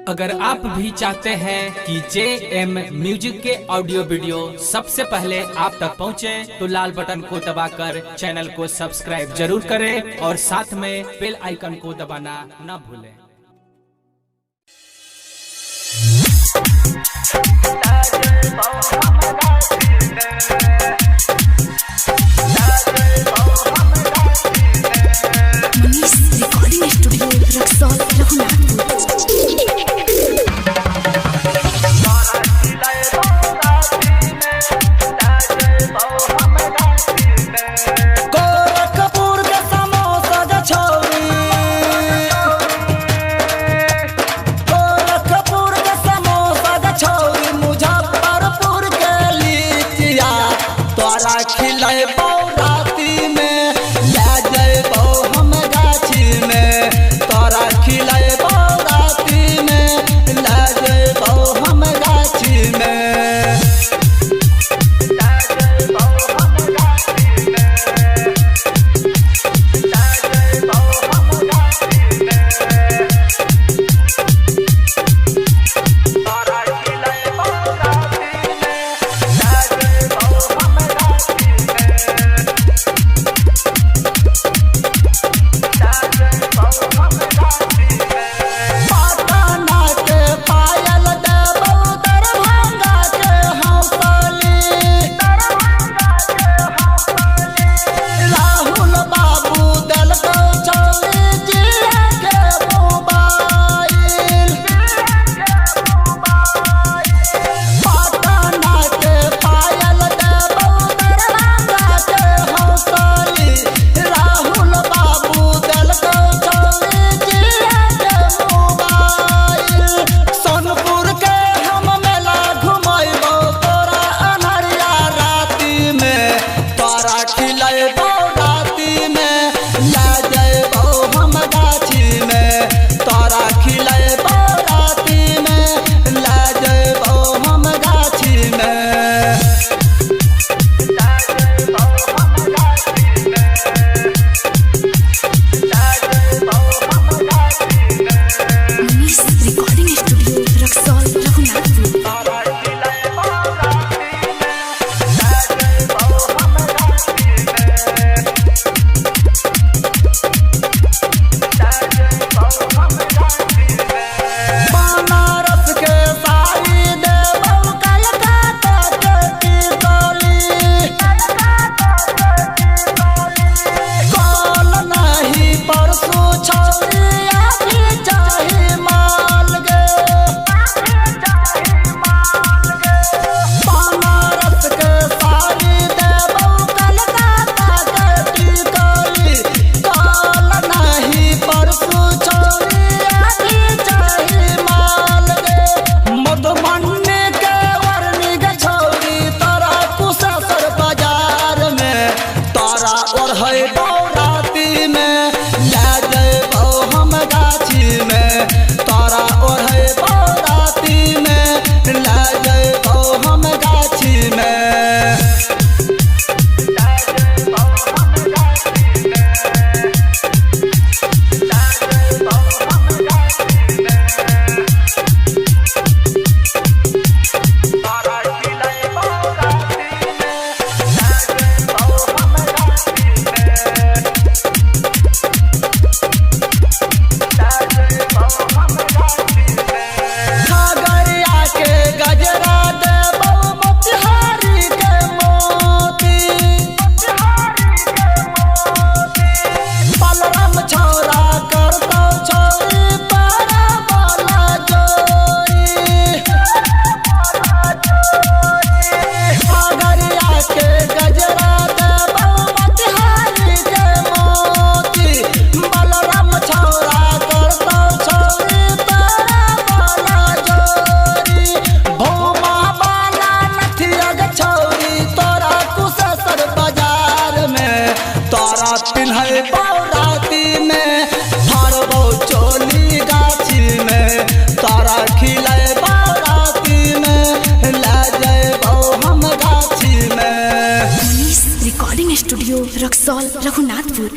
अगर आप भी चाहते हैं कि JM म्यूजिक के ऑडियो वीडियो सबसे पहले आप तक पहुंचे, तो लाल बटन को दबाकर चैनल को सब्सक्राइब जरूर करें और साथ में बेल आइकन को दबाना न भूलें। Manish recording studio Raxaul Raghunathpur. गोरखपुर के समोसा द छौरी, गोरखपुर के समोसा द छौरी, मुजफ्फरपुर के लीचिया तोरा खिलेबौ राती में, ले जइबौ हम गाछी में, तोरा खिलेबौ राती में, ले जइबौ हम गाछी में। पटना के पायल देबौ, दरभंगा के हौसली, राहुल बाबू देलकौ छौरी जिया के मोबाइल। पटना के पायल देबौ, दरभंगा के हौसली, राहुल बाबू देलकौ छौरी जिया के मोबाइल। सोनपुर के हम मेला घुमैबौ, तोरा अन्हरिया राती में, तोरा खिलेबौ राती में, ले जइबौ हम गाछी में, तोरा खिलेबौ राती में, ले जइबौ हम गाछी में। Manish recording studio Raxaul Raghunathpur. बनारस के साड़ी देबौ, कलकत्ता के टिकोली, कल नहीं परसू छौरी, अभी चाही माल गे। बनारस के साड़ी देबौ, कलकत्ता के टिकोली, कल नहीं परसू छौरी, अभी चाही माल गे। मधुबनी के वरनी गे छौरी, तोरा कुशेश्वर बाजार में, तोरा ओढ़ैबौ राती में, ले जइबौ हम गाछी में, तोरा ओढ़ैबौ राती में, ले जइबौ हम गाछी में। खगड़िया के गजरा देबौ, मोतिहारी के मोती, बलराम छौरा करतौ छौरी, पारा वाला जोड़ी। खगड़िया के गजरा देबौ, मोतिहारी के मोती, बलराम छौरा करतौ छौरी, पारा वाला जोड़ी। भूमा वाला नथिया गे छौरी, तोरा कुशेश्वर बाजार में, तोरा पिन्हैबौ राती में, फरबौ चोली गाछी में, तोरा खिलेबौ राती में, ले जइबौ हम गाछी में। Manish recording studio Raxaul Raghunathpur.